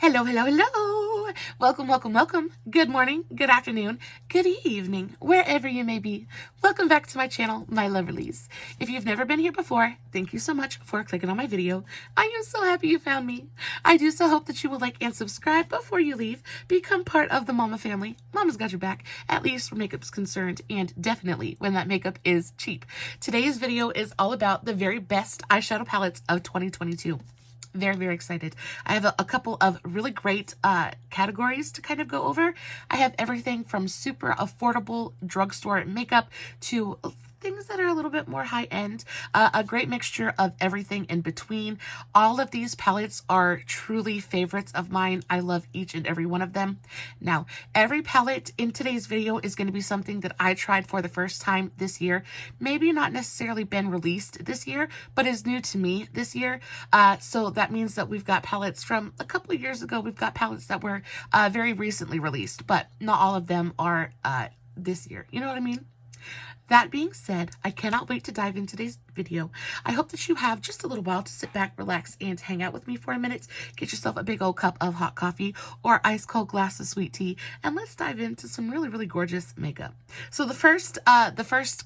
Hello, hello, hello. Welcome, welcome, welcome. Good morning, good afternoon, good evening, wherever you may be. Welcome back to my channel, my lovelies. If you've never been here before, thank you so much for clicking on my video. I am so happy you found me. I do so hope that you will like and subscribe before you leave. Become part of the Mama family. Mama's got your back, at least where makeup's concerned, and definitely when that makeup is cheap. Today's video is all about the very best eyeshadow palettes of 2022. Very, very excited. I have a couple of really great categories to kind of go over. I have everything from super affordable drugstore makeup to things that are a little bit more high-end, a great mixture of everything in between. All of these palettes are truly favorites of mine. I love each and every one of them. Now, every palette in today's video is going to be something that I tried for the first time this year. Maybe not necessarily been released this year, but is new to me this year. So that means that we've got palettes from a couple of years ago. We've got palettes that were very recently released, but not all of them are this year. You know what I mean? That being said, I cannot wait to dive into today's video. I hope that you have just a little while to sit back, relax, and hang out with me for a minute. Get yourself a big old cup of hot coffee or ice cold glass of sweet tea, and let's dive into some really, really gorgeous makeup. So the first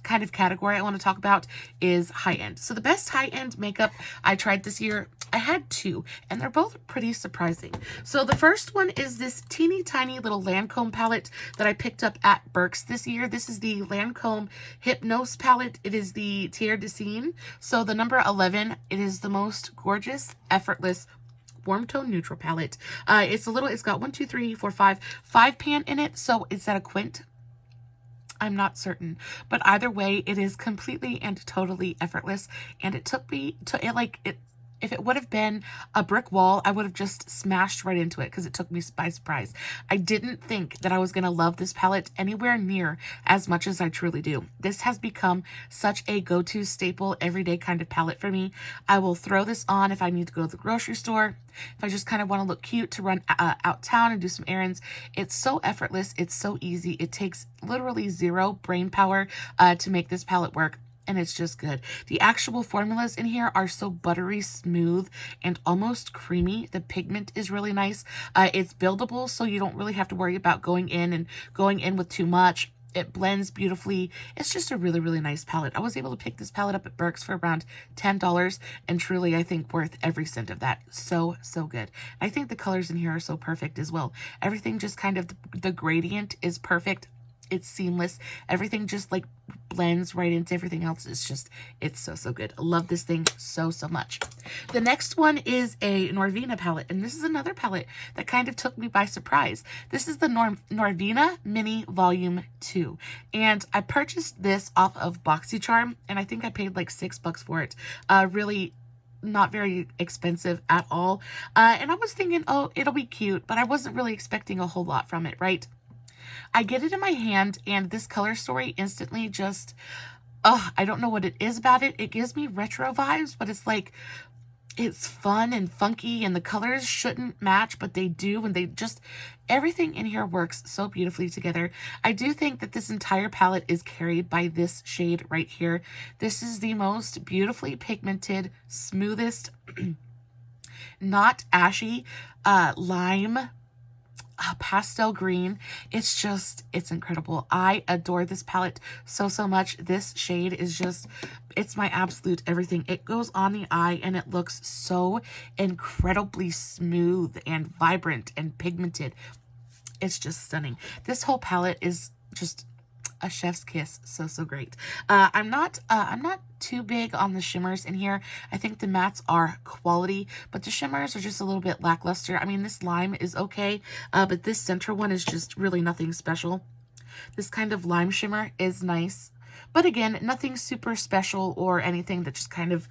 kind of category I want to talk about is high-end. So the best high-end makeup I tried this year, I had two, and they're both pretty surprising. So the first one is this teeny tiny little Lancôme palette that I picked up at Burke's this year. This is the Lancôme Hypnose palette. It is the Terre de Sienne. So the number 11, it is the most gorgeous, effortless, warm tone neutral palette. It's got 1, 2, 3, 4, 5 pan in it. So is that a quint? I'm not certain, but either way, it is completely and totally effortless. And it took me to if it would have been a brick wall, I would have just smashed right into it because it took me by surprise. I didn't think that I was going to love this palette anywhere near as much as I truly do. This has become such a go-to staple, everyday kind of palette for me. I will throw this on if I need to go to the grocery store, if I just kind of want to look cute to run out town and do some errands. It's so effortless. It's so easy. It takes literally zero brain power to make this palette work. And it's just good. The actual formulas in here are so buttery smooth and almost creamy. The pigment is really nice. It's buildable, so you don't really have to worry about going in with too much. It blends beautifully. It's just a really, really nice palette. I was able to pick this palette up at Burke's for around $10, and truly, I think, worth every cent of that. So, so good. I think the colors in here are so perfect as well. Everything just kind of, the gradient is perfect. It's seamless. Everything just like blends right into everything else. It's so, so good. I love this thing so, so much. The next one is a Norvina palette, and this is another palette that kind of took me by surprise. This is the Norvina Mini Volume 2, and I purchased this off of BoxyCharm, and I think I paid like $6 for it. Really not very expensive at all. And I was thinking, oh, it'll be cute, but I wasn't really expecting a whole lot from it, right? I get it in my hand, and this color story instantly just, I don't know what it is about it. It gives me retro vibes, but it's like, it's fun and funky, and the colors shouldn't match, but they do, and everything in here works so beautifully together. I do think that this entire palette is carried by this shade right here. This is the most beautifully pigmented, smoothest, not ashy, lime, pastel green. It's incredible. I adore this palette so, so much. This shade is it's my absolute everything. It goes on the eye and it looks so incredibly smooth and vibrant and pigmented. It's just stunning. This whole palette is just a chef's kiss. So, so great. I'm not too big on the shimmers in here. I think the mattes are quality, but the shimmers are just a little bit lackluster. I mean, this lime is okay, but this center one is just really nothing special. This kind of lime shimmer is nice, but again, nothing super special or anything that just kind of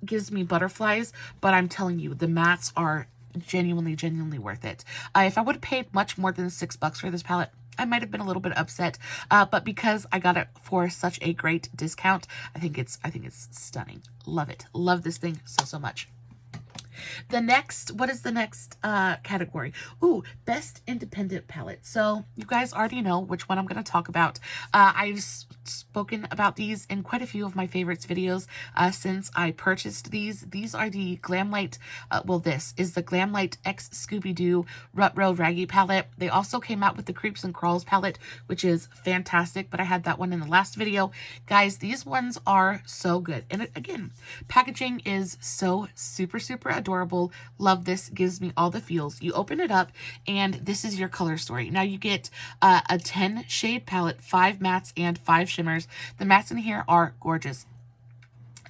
gives me butterflies. But I'm telling you, the mattes are genuinely, genuinely worth it. If I would have paid much more than $6 for this palette, I might have been a little bit upset, but because I got it for such a great discount, I think it's stunning. Love it. Love this thing so, so much. What is the next category? Ooh, best independent palette. So you guys already know which one I'm going to talk about. I've spoken about these in quite a few of my favorites videos since I purchased these. These are the Glamlite, this is the Glamlite X ScoobyDoo Raggy palette. They also came out with the Creeps and Crawls palette, which is fantastic, but I had that one in the last video. Guys, these ones are so good. And again, packaging is so super adorable. Love this. Gives me all the feels. You open it up and this is your color story. Now you get a 10 shade palette, 5 mattes and 5 shimmers. The mattes in here are gorgeous.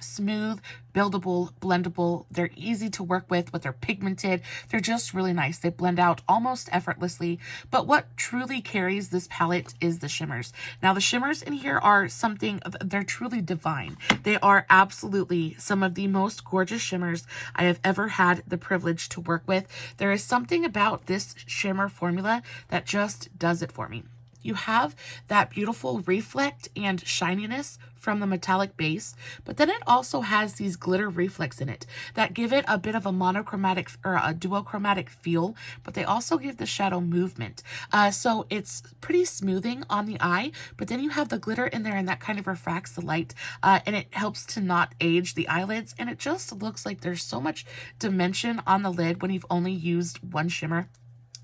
Smooth, buildable, blendable. They're easy to work with, but they're pigmented. They're just really nice. They blend out almost effortlessly. But what truly carries this palette is the shimmers. Now the shimmers in here are something, they're truly divine. They are absolutely some of the most gorgeous shimmers I have ever had the privilege to work with. There is something about this shimmer formula that just does it for me. You have that beautiful reflect and shininess from the metallic base, but then it also has these glitter reflex in it that give it a bit of a monochromatic or a duochromatic feel, but they also give the shadow movement. So it's pretty smoothing on the eye, but then you have the glitter in there and that kind of refracts the light, and it helps to not age the eyelids, and it just looks like there's so much dimension on the lid when you've only used one shimmer.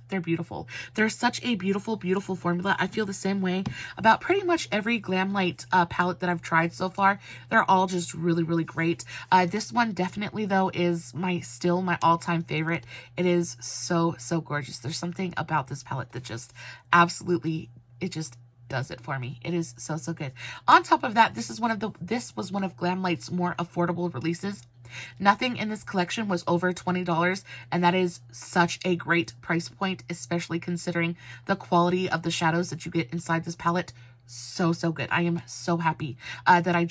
They're beautiful. They're such a beautiful formula. I feel the same way about pretty much every Glamlite palette that I've tried so far. They're all just really great. This one definitely though is still my all-time favorite. It is so gorgeous. There's something about this palette that just absolutely, it just does it for me. It is so good. On top of that, this was one of Glamlite's more affordable releases. Nothing in this collection was over $20, and that is such a great price point, especially considering the quality of the shadows that you get inside this palette. So good. I am so happy that I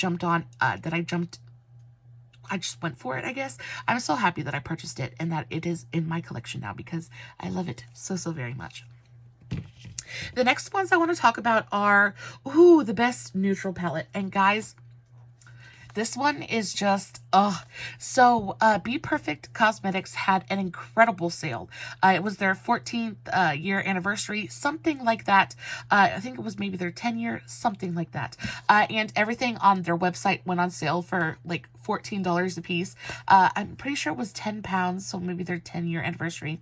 just went for it, I guess. I'm so happy that I purchased it and that it is in my collection now because I love it so very much. The next ones I want to talk about are, the best neutral palette. And guys, this one is just, So BPerfect Cosmetics had an incredible sale. It was their 14th year anniversary, something like that. I think it was maybe their 10-year, something like that. And everything on their website went on sale for like $14 a piece. I'm pretty sure it was £10, so maybe their 10-year anniversary.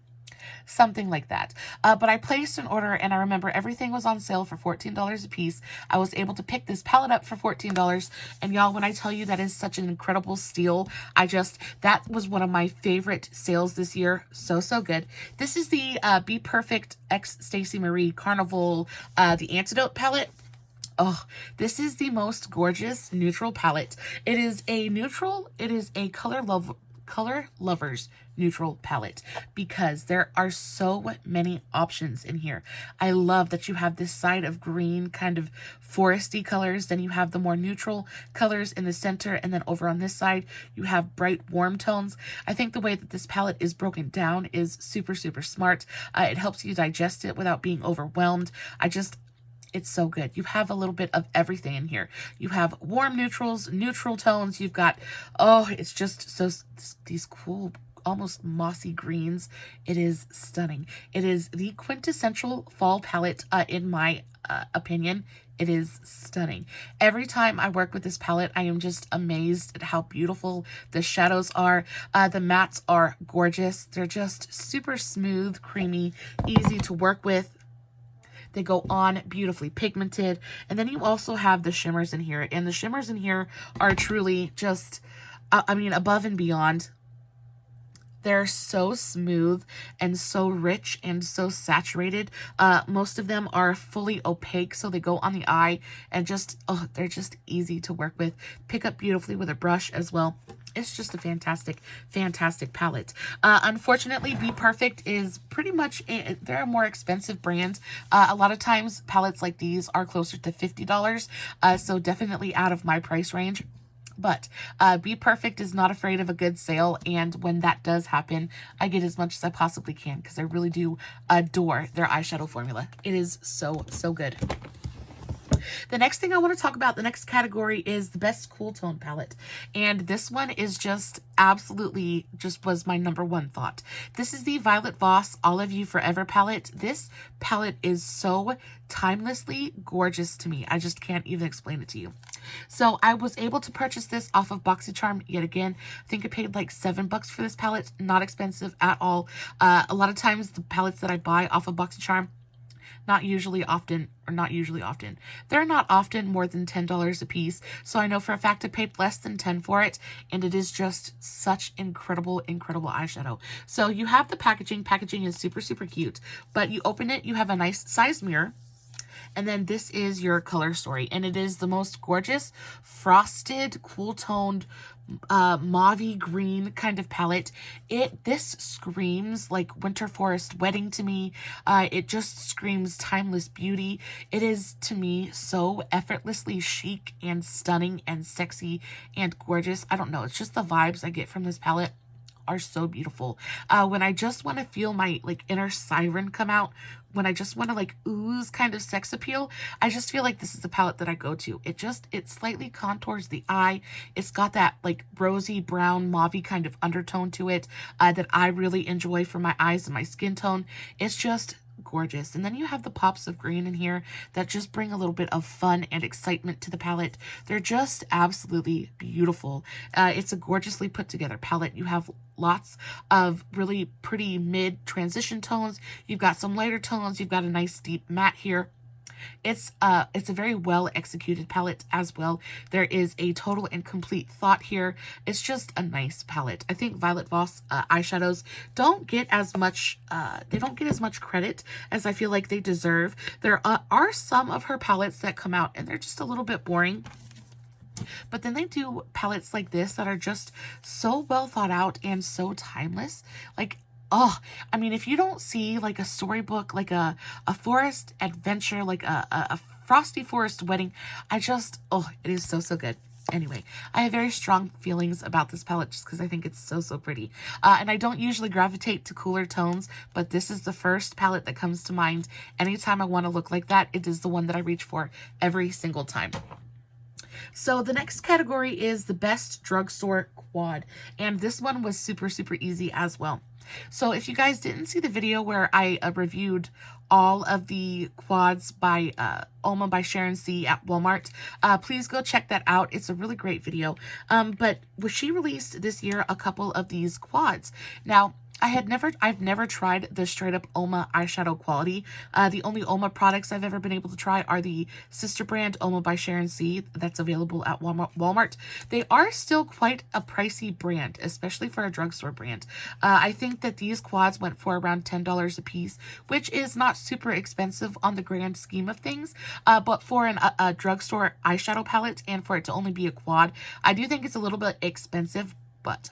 Something like that. But I placed an order and I remember everything was on sale for $14 a piece. I was able to pick this palette up for $14. And y'all, when I tell you that is such an incredible steal, that was one of my favorite sales this year. So good. This is the BPerfect X Stacey Marie Carnival, the Antidote palette. This is the most gorgeous neutral palette. It is a color lovers neutral palette because there are so many options in here. I love that you have this side of green, kind of foresty colors, then you have the more neutral colors in the center, and then over on this side you have bright warm tones. I think the way that this palette is broken down is super smart. It helps you digest it without being overwhelmed. It's so good. You have a little bit of everything in here. You have warm neutrals, neutral tones. You've got, it's just so, these cool, almost mossy greens. It is stunning. It is the quintessential fall palette, in my opinion. It is stunning. Every time I work with this palette, I am just amazed at how beautiful the shadows are. The mattes are gorgeous. They're just super smooth, creamy, easy to work with. They go on beautifully pigmented. And then you also have the shimmers in here. And the shimmers in here are truly just, above and beyond. They're so smooth and so rich and so saturated. Most of them are fully opaque, so they go on the eye and they're just easy to work with. Pick up beautifully with a brush as well. It's just a fantastic palette. Unfortunately, BPerfect is pretty much, they're a more expensive brand. A lot of times palettes like these are closer to $50, so definitely out of my price range. But BPerfect is not afraid of a good sale, and when that does happen, I get as much as I possibly can because I really do adore their eyeshadow formula. It is so good. The next thing I want to talk about, the next category, is the best cool tone palette. And this one is just absolutely just was my number one thought. This is the Violet Voss All of You Forever palette. This palette is so timelessly gorgeous to me. I just can't even explain it to you. So I was able to purchase this off of BoxyCharm yet again. I think I paid like $7 for this palette. Not expensive at all. A lot of times the palettes that I buy off of BoxyCharm, not usually often. They're not often more than $10 a piece. So I know for a fact I paid less than $10 for it. And it is just such incredible eyeshadow. So you have the packaging. Packaging is super, super cute. But you open it, you have a nice size mirror. And then this is your color story. And it is the most gorgeous, frosted, cool toned, mauve-y green kind of palette. This screams like Winter Forest Wedding to me. It just screams timeless beauty. It is, to me, so effortlessly chic and stunning and sexy and gorgeous. I don't know. It's just the vibes I get from this palette are so beautiful. When I just want to feel my like inner siren come out, when I just want to like ooze kind of sex appeal, I just feel like this is a palette that I go to. It slightly contours the eye. It's got that like rosy brown mauve kind of undertone to it that I really enjoy for my eyes and my skin tone. It's just gorgeous. And then you have the pops of green in here that just bring a little bit of fun and excitement to the palette. They're just absolutely beautiful. It's a gorgeously put together palette. You have lots of really pretty mid transition tones. You've got some lighter tones. You've got a nice deep matte here. It's a very well executed palette as well. There is a total and complete thought here. It's just a nice palette. I think Violet Voss eyeshadows don't get as much credit as I feel like they deserve. There are some of her palettes that come out and they're just a little bit boring. But then they do palettes like this that are just so well thought out and so timeless. Like, oh, I mean, if you don't see like a storybook, like a forest adventure, like a frosty forest wedding, it is so, so good. Anyway, I have very strong feelings about this palette just because I think it's so, so pretty. And I don't usually gravitate to cooler tones, but this is the first palette that comes to mind. Anytime I want to look like that, it is the one that I reach for every single time. So the next category is the best drugstore quad. And this one was super, super easy as well. So if you guys didn't see the video where I reviewed all of the quads by Uoma by Sharon C at Walmart, please go check that out. It's a really great video. But she released this year a couple of these quads. Now, I've never tried the straight up Uoma eyeshadow quality. The only Uoma products I've ever been able to try are the sister brand Uoma by Sharon C that's available at Walmart. They are still quite a pricey brand, especially for a drugstore brand. I think that these quads went for around $10 a piece, which is not super expensive on the grand scheme of things. But for a drugstore eyeshadow palette and for it to only be a quad, I do think it's a little bit expensive, but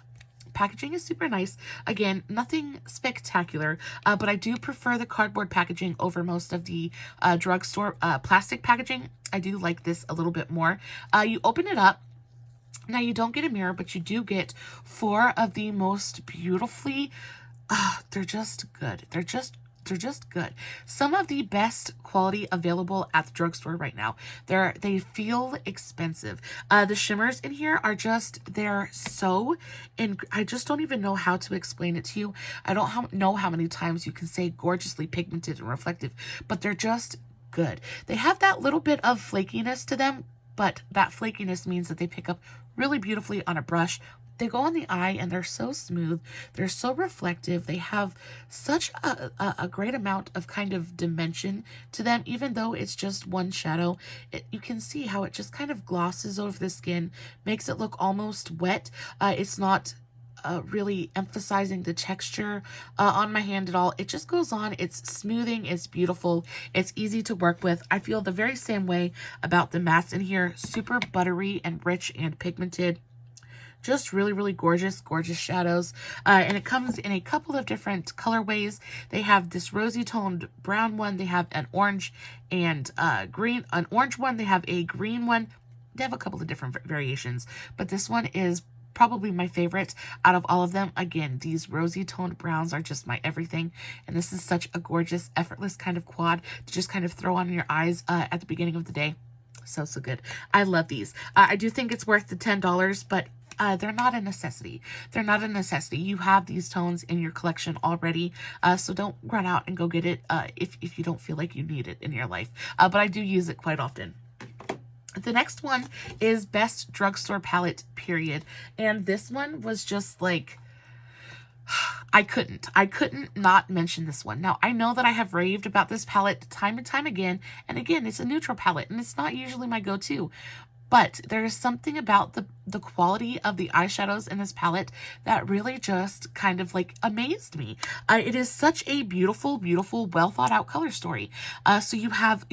packaging is super nice. Again, nothing spectacular, but I do prefer the cardboard packaging over most of the drugstore plastic packaging. I do like this a little bit more. You open it up. Now, you don't get a mirror, but you do get 4 of the most beautifully, they're just good. They're just good. Some of the best quality available at the drugstore right now. They feel expensive. The shimmers in here are they're so, and I just don't even know how to explain it to you. I don't know how many times you can say gorgeously pigmented and reflective, but they're just good. They have that little bit of flakiness to them, but that flakiness means that they pick up really beautifully on a brush. They go on the eye and they're so smooth. They're so reflective. They have such a great amount of kind of dimension to them, even though it's just one shadow. You can see how it just kind of glosses over the skin, makes it look almost wet. It's not really emphasizing the texture on my hand at all. It just goes on. It's smoothing. It's beautiful. It's easy to work with. I feel the very same way about the mattes in here. Super buttery and rich and pigmented. Just really, really gorgeous shadows. And it comes in a couple of different colorways. They have this rosy toned brown one. They have an orange and an orange one. They have a green one. They have a couple of different variations, but this one is probably my favorite out of all of them. Again, these rosy toned browns are just my everything. And this is such a gorgeous, effortless kind of quad to just kind of throw on your eyes at the beginning of the day. so good. I love these. I do think it's worth the $10, but they're not a necessity. They're not a necessity. You have these tones in your collection already, so don't run out and go get it if you don't feel like you need it in your life. But I do use it quite often. The next one is Best Drugstore Palette, period. And this one was just like, I couldn't not mention this one. Now, I know that I have raved about this palette time and time again. And again, it's a neutral palette and it's not usually my go-to. But there is something about the quality of the eyeshadows in this palette that really just kind of like amazed me. It is such a beautiful, beautiful, well thought out color story. So you have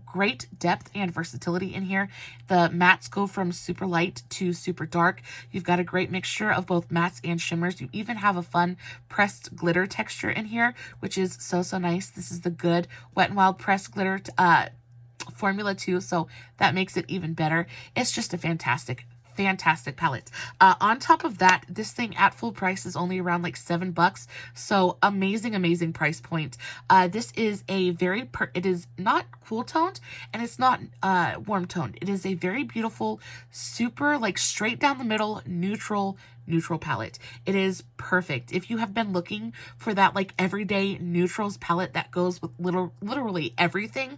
great depth and versatility in here. The mattes go from super light to super dark. You've got a great mixture of both mattes and shimmers. You even have a fun pressed glitter texture in here, which is so nice. This is the good WetNWild pressed glitter formula too, so that makes it even better. It's just a fantastic palette. On top of that, this thing at full price is only around like $7, so amazing price point. This is a very it is not cool toned and it's not warm toned. It is a very beautiful, super like straight down the middle neutral palette. It is perfect if you have been looking for that like everyday neutrals palette that goes with literally everything.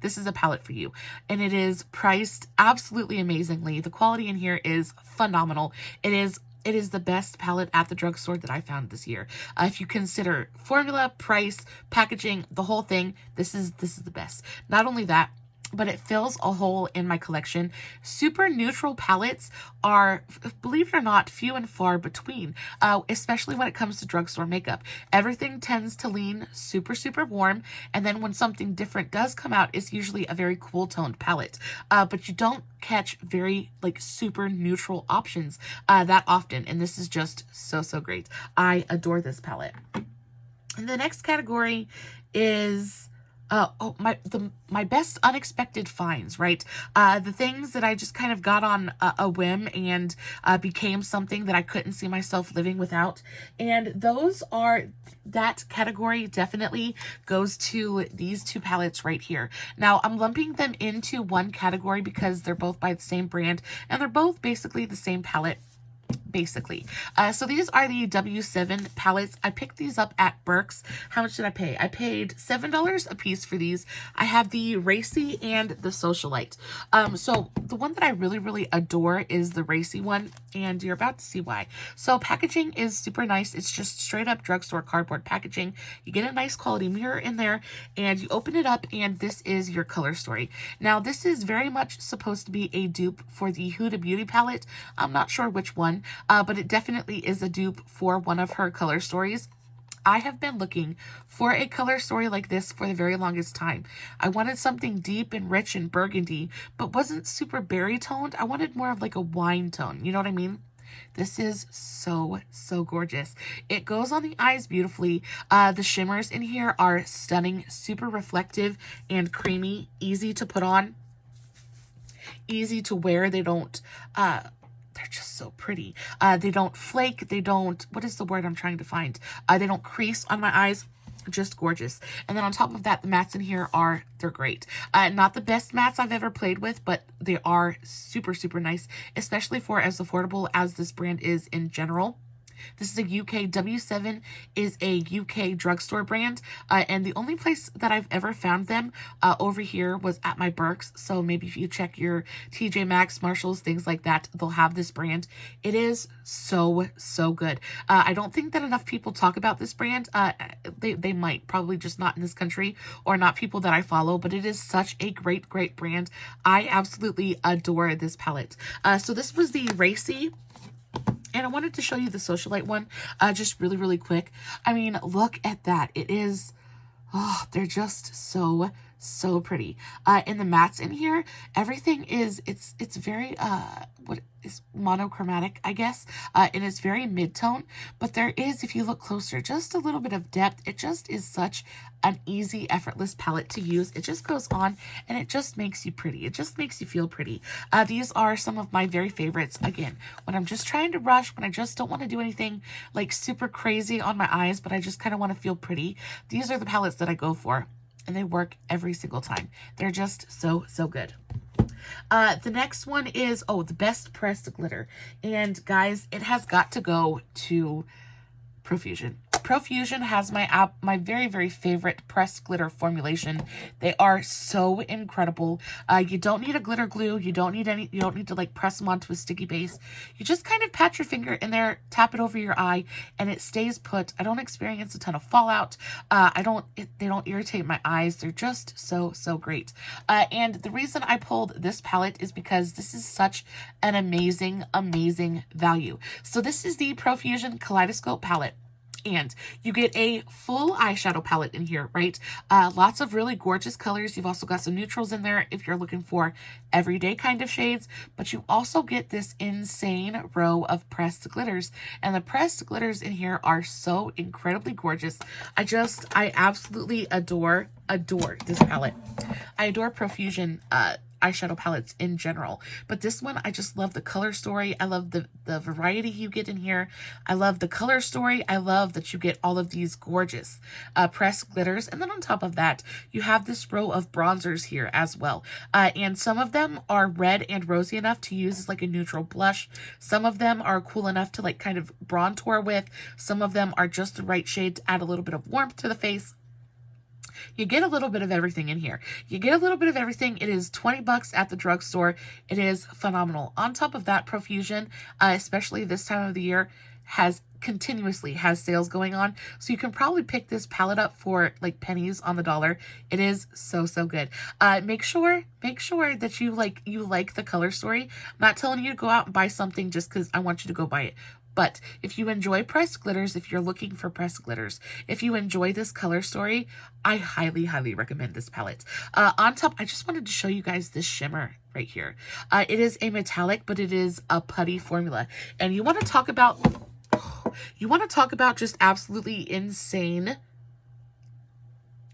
This is a palette for you, and it is priced absolutely amazingly. The quality in here is phenomenal. It is the best palette at the drugstore that I found this year. If you consider formula, price, packaging, the whole thing, this is the best. Not only that, but it fills a hole in my collection. Super neutral palettes are, believe it or not, few and far between, especially when it comes to drugstore makeup. Everything tends to lean super warm, and then when something different does come out, it's usually a very cool toned palette. But you don't catch very like super neutral options that often, and this is just so great. I adore this palette. And the next category is my best unexpected finds, right? The things that I just kind of got on a whim and became something that I couldn't see myself living without. And that category definitely goes to these two palettes right here. Now, I'm lumping them into one category because they're both by the same brand and they're both basically the same palette. So these are the W7 palettes. I picked these up at Burke's. How much did I pay? I paid $7 a piece for these. I have the Racy and the Socialite. So the one that I really adore is the Racy one, and you're about to see why. So packaging is super nice. It's just straight up drugstore cardboard packaging. You get a nice quality mirror in there, and you open it up, and this is your color story. Now, this is very much supposed to be a dupe for the Huda Beauty palette. I'm not sure which one. But it definitely is a dupe for one of her color stories. I have been looking for a color story like this for the very longest time. I wanted something deep and rich and burgundy, but wasn't super berry toned. I wanted more of like a wine tone. You know what I mean? This is so gorgeous. It goes on the eyes beautifully. The shimmers in here are stunning, super reflective and creamy, easy to put on, easy to wear. They don't... they're just so pretty. They don't flake. They don't, what is the word I'm trying to find? They don't crease on my eyes. Just gorgeous. And then on top of that, the mattes in here they're great. Not the best mattes I've ever played with, but they are super nice, especially for as affordable as this brand is in general. This is a UK, W7 is a UK drugstore brand, and the only place that I've ever found them over here was at my Burke's, so maybe if you check your TJ Maxx, Marshalls, things like that, they'll have this brand. It is so good. I don't think that enough people talk about this brand. They might, probably just not in this country or not people that I follow, but it is such a great brand. I absolutely adore this palette. So this was the Racy. And I wanted to show you the Socialite one just really quick. I mean, look at that. It is, oh, they're just so pretty. And the mattes in here, everything is, it's very, what is monochromatic, I guess. And it's very mid-tone, but there is, if you look closer, just a little bit of depth. It just is such an easy, effortless palette to use. It just goes on and it just makes you pretty. It just makes you feel pretty. These are some of my very favorites. Again, when I'm just trying to rush, when I just don't want to do anything like super crazy on my eyes, but I just kind of want to feel pretty, these are the palettes that I go for. And they work every single time. They're just so good. The next one is, oh, the best pressed glitter. And guys, it has got to go to Profusion. Profusion has my very, very favorite pressed glitter formulation. They are so incredible. You don't need a glitter glue. You don't need to like press them onto a sticky base. You just kind of pat your finger in there, tap it over your eye, and it stays put. I don't experience a ton of fallout. They don't irritate my eyes. They're just so, so great. And the reason I pulled this palette is because this is such an amazing, amazing value. So this is the Profusion Kaleidoscope palette. And you get a full eyeshadow palette in here, right? Lots of really gorgeous colors. You've also got some neutrals in there if you're looking for everyday kind of shades. But you also get this insane row of pressed glitters. And the pressed glitters in here are so incredibly gorgeous. I absolutely adore this palette. I adore Profusion eyeshadow palettes in general, but this one, I just love the color story. I love the variety you get in here. I love the color story. I love that you get all of these gorgeous pressed glitters, and then on top of that, you have this row of bronzers here as well, and some of them are red and rosy enough to use as like a neutral blush. Some of them are cool enough to like kind of bronzer with. Some of them are just the right shade to add a little bit of warmth to the face. You get a little bit of everything in here. You get a little bit of everything. It is 20 bucks at the drugstore. It is phenomenal. On top of that, Profusion, especially this time of the year, continuously has sales going on. So you can probably pick this palette up for like pennies on the dollar. It is so, so good. Make sure that you like the color story. I'm not telling you to go out and buy something just because I want you to go buy it. But if you enjoy pressed glitters, if you're looking for pressed glitters, if you enjoy this color story, I highly, highly recommend this palette. On top, I just wanted to show you guys this shimmer right here. It is a metallic, but it is a putty formula. And you want to talk about just absolutely insane,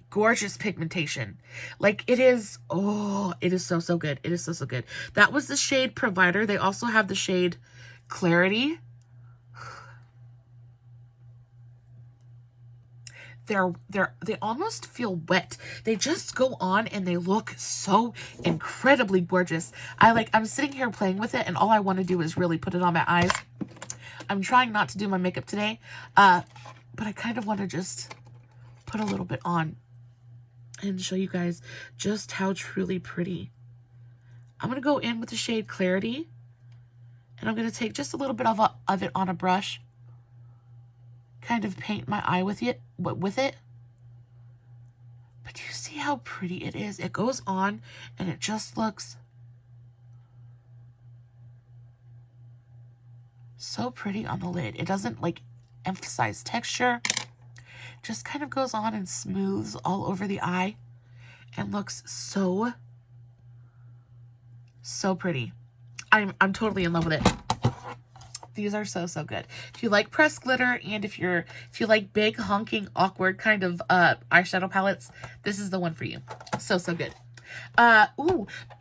gorgeous pigmentation. Like it is so, so good. It is so, so good. That was the shade Provider. They also have the shade Clarity. They almost feel wet. They just go on and they look so incredibly gorgeous. I'm sitting here playing with it and all I want to do is really put it on my eyes. I'm trying not to do my makeup today, but I kind of want to just put a little bit on and show you guys just how truly pretty. I'm going to go in with the shade Clarity, and I'm going to take just a little bit of it on a brush, kind of paint my eye with it. But do you see how pretty it is? It goes on and it just looks so pretty on the lid. It doesn't like emphasize texture. It just kind of goes on and smooths all over the eye and looks so, so pretty. I'm totally in love with it. These are so, so good. If you like pressed glitter and if you like big, honking, awkward kind of eyeshadow palettes, this is the one for you. So, so good.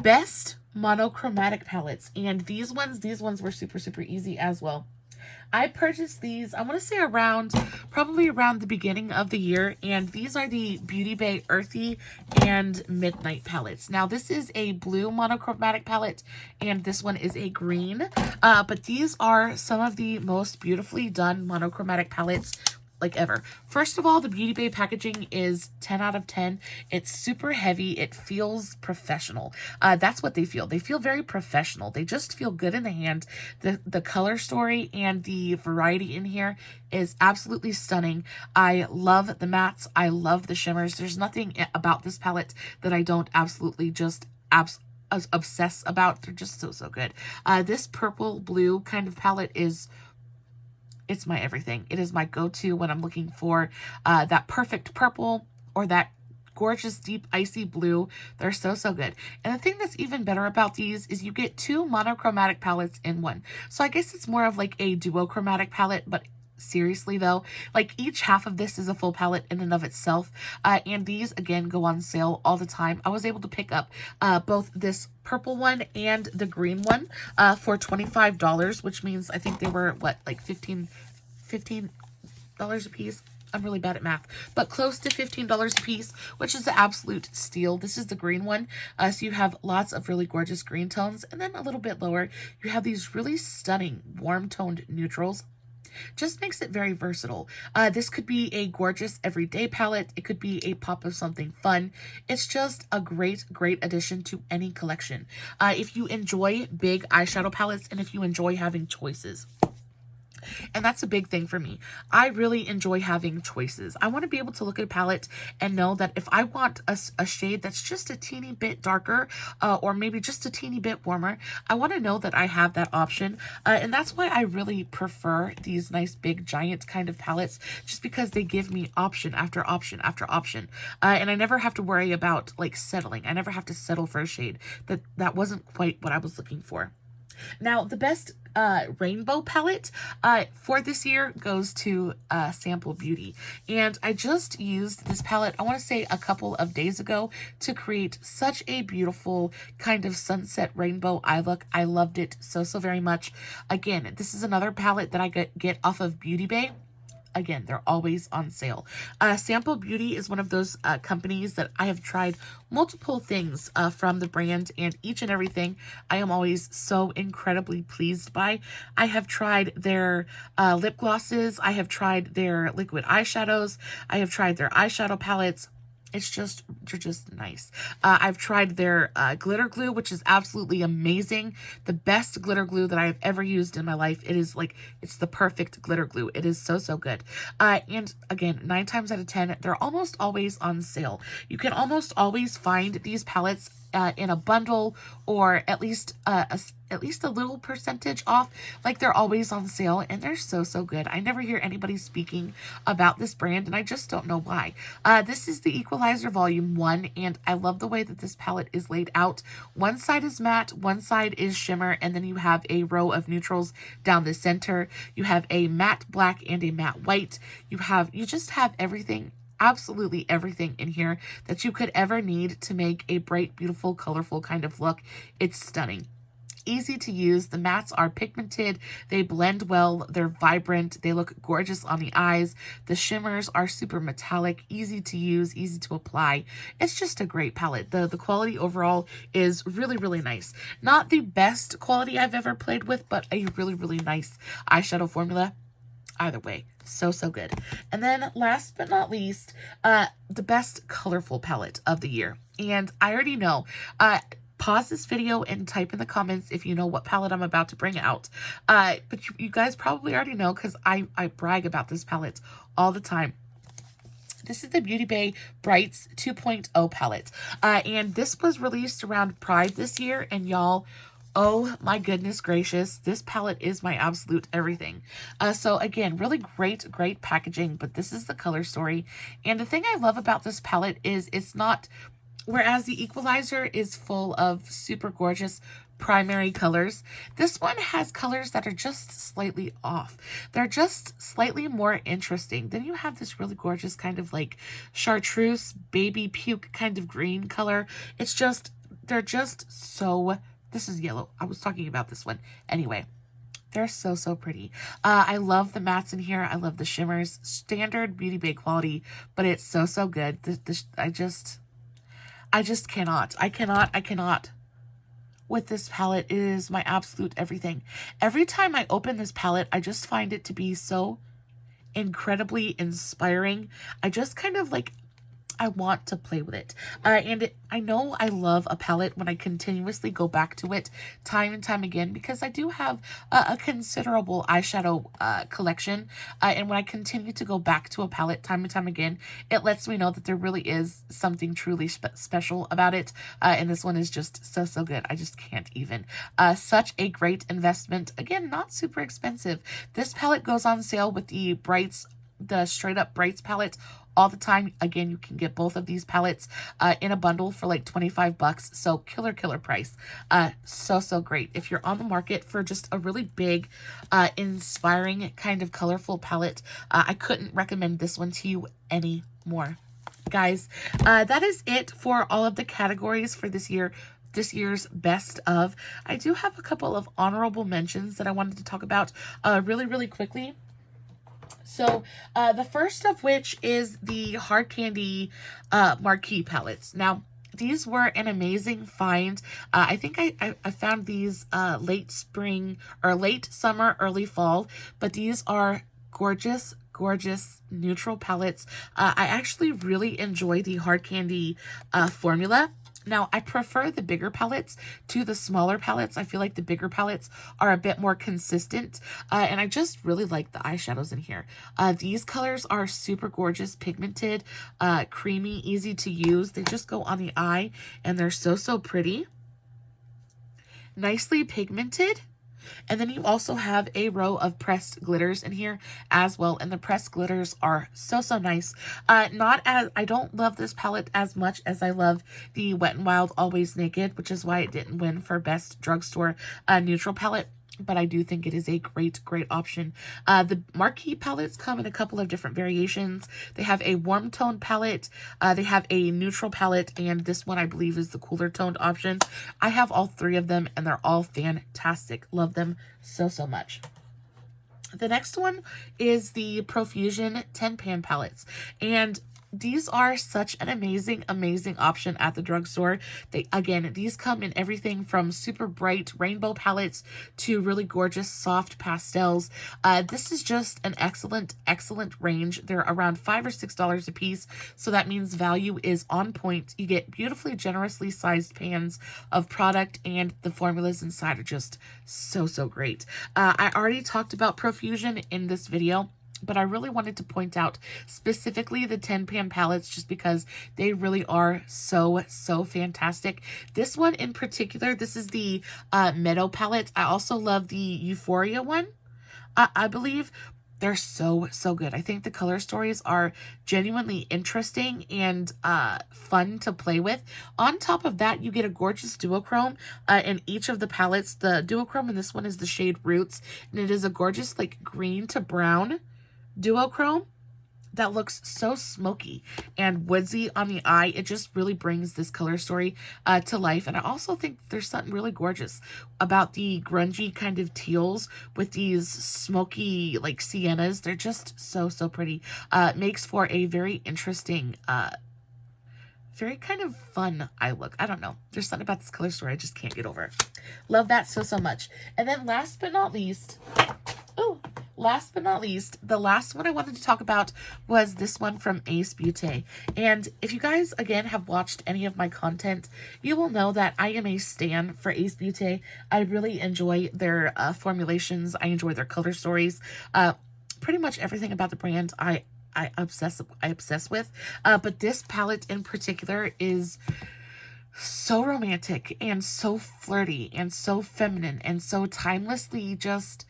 Best monochromatic palettes. And these ones were super, super easy as well. I purchased these, I want to say probably around the beginning of the year, and these are the Beauty Bay Earthy and Midnight palettes. Now, this is a blue monochromatic palette, and this one is a green, but these are some of the most beautifully done monochromatic palettes like ever. First of all, the Beauty Bay packaging is 10 out of 10. It's super heavy. It feels professional. That's what they feel. They feel very professional. They just feel good in the hand. The color story and the variety in here is absolutely stunning. I love the mattes. I love the shimmers. There's nothing about this palette that I don't absolutely just obsess about. They're just so, so good. This purple blue kind of palette it's my everything. It is my go-to when I'm looking for that perfect purple or that gorgeous deep icy blue. They're so, so good. And the thing that's even better about these is you get two monochromatic palettes in one. So I guess it's more of like a duochromatic palette, but seriously though, like each half of this is a full palette in and of itself. And these again go on sale all the time. I was able to pick up both this purple one and the green one for $25, which means I think they were what, like $15 a piece. I'm really bad at math, but close to $15 a piece, which is the absolute steal. This is the green one. So you have lots of really gorgeous green tones. And then a little bit lower, you have these really stunning warm toned neutrals. Just makes it very versatile. This could be a gorgeous everyday palette. It could be a pop of something fun. It's just a great, great addition to any collection. If you enjoy big eyeshadow palettes and if you enjoy having choices. And that's a big thing for me. I really enjoy having choices. I want to be able to look at a palette and know that if I want a shade that's just a teeny bit darker or maybe just a teeny bit warmer, I want to know that I have that option. And that's why I really prefer these nice big giant kind of palettes, just because they give me option after option after option. And I never have to worry about like settling. I never have to settle for a shade that wasn't quite what I was looking for. Now, the best rainbow palette for this year goes to Sample Beauty. And I just used this palette, I want to say a couple of days ago, to create such a beautiful kind of sunset rainbow eye look. I loved it so, so very much. Again, this is another palette that I get off of Beauty Bay. Again, they're always on sale. Sample Beauty is one of those companies that I have tried multiple things from the brand, and each and everything I am always so incredibly pleased by. I have tried their lip glosses. I have tried their liquid eyeshadows. I have tried their eyeshadow palettes. They're just nice. I've tried their glitter glue, which is absolutely amazing. The best glitter glue that I have ever used in my life. It is like, it's the perfect glitter glue. It is so, so good. And again, 9 times out of 10, they're almost always on sale. You can almost always find these palettes in a bundle, or at least a little percentage off. Like, they're always on sale, and they're so, so good. I never hear anybody speaking about this brand, and I just don't know why. This is the Equalizer Volume 1, and I love the way that this palette is laid out. One side is matte, one side is shimmer, and then you have a row of neutrals down the center. You have a matte black and a matte white. You just have everything, absolutely everything in here that you could ever need to make a bright, beautiful, colorful kind of look. It's stunning. Easy to use. The mattes are pigmented. They blend well. They're vibrant. They look gorgeous on the eyes. The shimmers are super metallic, easy to use, easy to apply. It's just a great palette. The quality overall is really, really nice. Not the best quality I've ever played with, but a really, really nice eyeshadow formula. Either way, so, so good. And then last but not least, the best colorful palette of the year. And I already know, pause this video and type in the comments if you know what palette I'm about to bring out. But you guys probably already know, because I brag about this palette all the time. This is the Beauty Bay Brights 2.0 palette. And this was released around Pride this year, and y'all, oh my goodness gracious, this palette is my absolute everything. So again, really great packaging, but this is the color story. And the thing I love about this palette is it's not, whereas the Equalizer is full of super gorgeous primary colors, this one has colors that are just slightly off. They're just slightly more interesting. Then you have this really gorgeous kind of like chartreuse, baby puke kind of green color. It's just, they're just so, this is yellow. I was talking about this one. Anyway, they're so, so pretty. I love the mattes in here. I love the shimmers. Standard Beauty Bay quality, but it's so, so good. I just cannot. I cannot. With this palette, it is my absolute everything. Every time I open this palette, I just find it to be so incredibly inspiring. I just kind of like, I want to play with it. I know I love a palette when I continuously go back to it time and time again, because I do have a considerable eyeshadow collection. And when I continue to go back to a palette time and time again, it lets me know that there really is something truly special about it. And this one is just so, so good. I just can't even. Such a great investment. Again, not super expensive. This palette goes on sale with the Brights, the straight up Brights palette, all the time. Again, you can get both of these palettes in a bundle for like 25 bucks. So killer price. So, so great. If you're on the market for just a really big, inspiring kind of colorful palette, I couldn't recommend this one to you any more. Guys, that is it for all of the categories for this year's best of. I do have a couple of honorable mentions that I wanted to talk about really quickly. So the first of which is the Hard Candy Marquee palettes. Now, these were an amazing find. I think I found these late spring or late summer, early fall, but these are gorgeous, gorgeous neutral palettes. I actually really enjoy the Hard Candy formula. Now, I prefer the bigger palettes to the smaller palettes. I feel like the bigger palettes are a bit more consistent, and I just really like the eyeshadows in here. These colors are super gorgeous, pigmented, creamy, easy to use. They just go on the eye, and they're so, so pretty. Nicely pigmented. And then you also have a row of pressed glitters in here as well. And the pressed glitters are so, so nice. I don't love this palette as much as I love the Wet n Wild Always Naked, which is why it didn't win for Best Drugstore Neutral Palette. But I do think it is a great, great option. The Marquee palettes come in a couple of different variations. They have a warm tone palette, they have a neutral palette, and this one I believe is the cooler toned option. I have all three of them, and they're all fantastic. Love them so, so much. The next one is the Profusion 10 pan palettes, and these are such an amazing, amazing option at the drugstore. These come in everything from super bright rainbow palettes to really gorgeous soft pastels. This is just an excellent, excellent range. They're around $5 or $6 a piece, so that means value is on point. You get beautifully, generously sized pans of product, and the formulas inside are just so, so great. I already talked about Profusion in this video, but I really wanted to point out specifically the 10 pan palettes just because they really are so, so fantastic. This one in particular, this is the Meadow palette. I also love the Euphoria one, I believe. They're so, so good. I think the color stories are genuinely interesting and fun to play with. On top of that, you get a gorgeous duochrome in each of the palettes. The duochrome in this one is the shade Roots, and it is a gorgeous like green to brown duochrome that looks so smoky and woodsy on the eye. It just really brings this color story to life. And I also think there's something really gorgeous about the grungy kind of teals with these smoky like siennas. They're just so, so pretty. Makes for a very interesting, very kind of fun eye look. I don't know. There's something about this color story I just can't get over. Love that so, so much. And then last but not least, the last one I wanted to talk about was this one from Ace Beauté. And if you guys, again, have watched any of my content, you will know that I am a stan for Ace Beauté. I really enjoy their formulations. I enjoy their color stories. Pretty much everything about the brand I obsess with. But this palette in particular is so romantic and so flirty and so feminine and so timelessly just...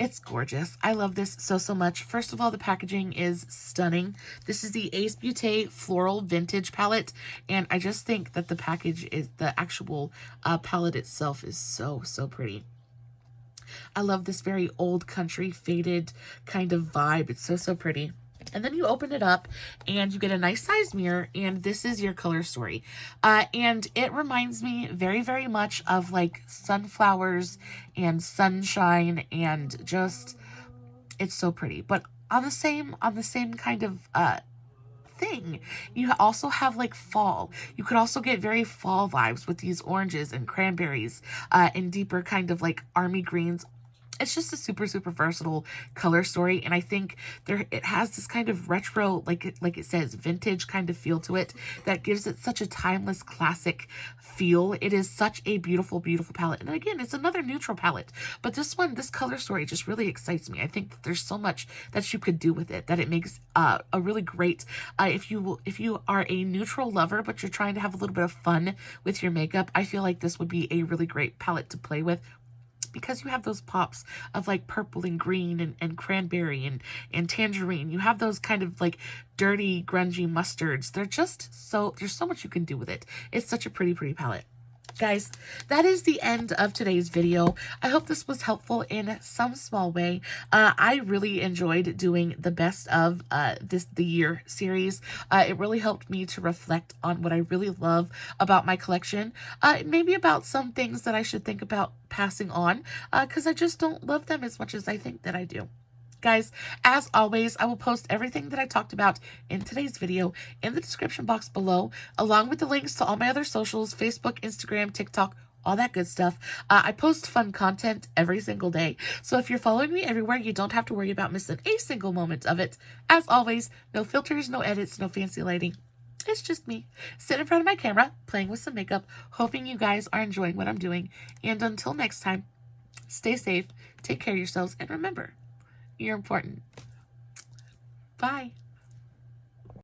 It's gorgeous. I love this so, so much. First of all, the packaging is stunning. This is the Ace Beauté Floral Vintage palette, and I just think that the package is, the actual palette itself is so, so pretty. I love this very old country faded kind of vibe. It's so, so pretty. And then you open it up and you get a nice size mirror, and this is your color story. And it reminds me very, very much of like sunflowers and sunshine, and just, it's so pretty. But on the same kind of thing, you also have like fall. You could also get very fall vibes with these oranges and cranberries and deeper kind of like army greens. It's just a super, super versatile color story, and I think it has this kind of retro, like it says, vintage kind of feel to it that gives it such a timeless, classic feel. It is such a beautiful, beautiful palette. And again, it's another neutral palette, but this color story just really excites me. I think that there's so much that you could do with it, that it makes a really great, if you are a neutral lover, but you're trying to have a little bit of fun with your makeup, I feel like this would be a really great palette to play with, because you have those pops of like purple and green and cranberry and tangerine. You have those kind of like dirty, grungy mustards. There's so much you can do with it. It's such a pretty, pretty palette. Guys, that is the end of today's video. I hope this was helpful in some small way. I really enjoyed doing the best of the year series. It really helped me to reflect on what I really love about my collection. Maybe about some things that I should think about passing on, because I just don't love them as much as I think that I do. Guys, as always, I will post everything that I talked about in today's video in the description box below, along with the links to all my other socials, Facebook, Instagram, TikTok, all that good stuff. I post fun content every single day. So if you're following me everywhere, you don't have to worry about missing a single moment of it. As always, no filters, no edits, no fancy lighting. It's just me, sitting in front of my camera, playing with some makeup, hoping you guys are enjoying what I'm doing. And until next time, stay safe, take care of yourselves, and remember, you're important. Bye.